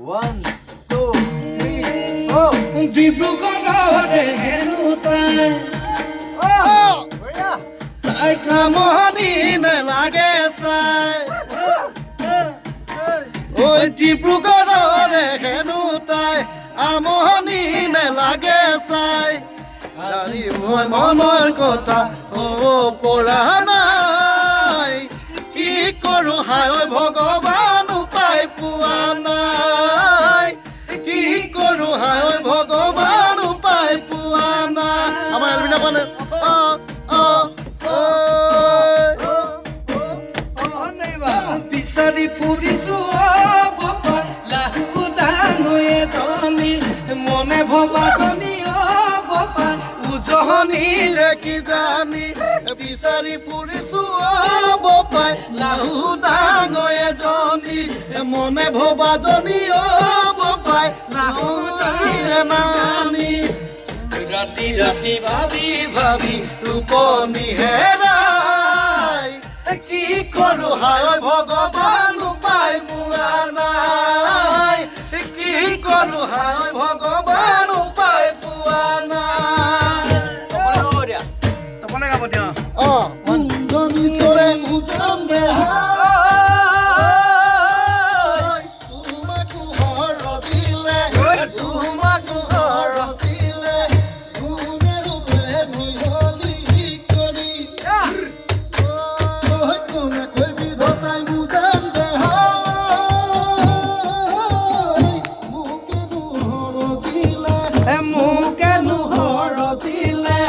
1 2 3 4 ডিব্ৰুগড়ৰে হেনো তাই কামনি নালাগে চাই ঐ ডিব্ৰুগড়ৰে হেনো তাই আমনি নালাগে চাই আজি মই মনৰ কথা পৰা নাই কি কৰো হায় ভগৱান উপায় পোৱা নাই কি কৰো হায় ভগৱান উপায় পোৱা নাই আমাৰ এলবিনা পানে বিচাৰি ফুৰিছো লাহু ডাঙৰে জনী মনে ভবা জনী উজনিৰে কি জানি বিচাৰি ফুৰিছো বপাই লাহু ডাঙৰে জনী মনে ভবা জনী বপাই লাহু নানি ৰাতি ৰাতি ভাবি ভাবি টোপনি হেৰাই কি কৰো হায় ভগৱান উপায় পোৱা নাই কি কৰো হায় ভগৱান উপায় পোৱা নাই তপনে গাব দিয়া কুঞ্জনী চৰে উজন দেহাই তোমাকো হৰজিলে তোমাকো হৰজিলে গুণে ৰূপে মিহলি কৰি কোনে কৈবি ধতাই উজন দেহাই মোকে হৰজিলে মোকে হৰজিলে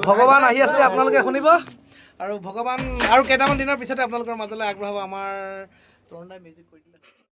ভগৱান আহি আছে আপোনালোকে শুনিব আৰু ভগৱান আৰু কেইটামান দিনৰ পিছতে আপোনালোকৰ মাজলৈ আগবঢ়াব আমাৰ তৰুণ দাই মিউজিক কৰি দিলে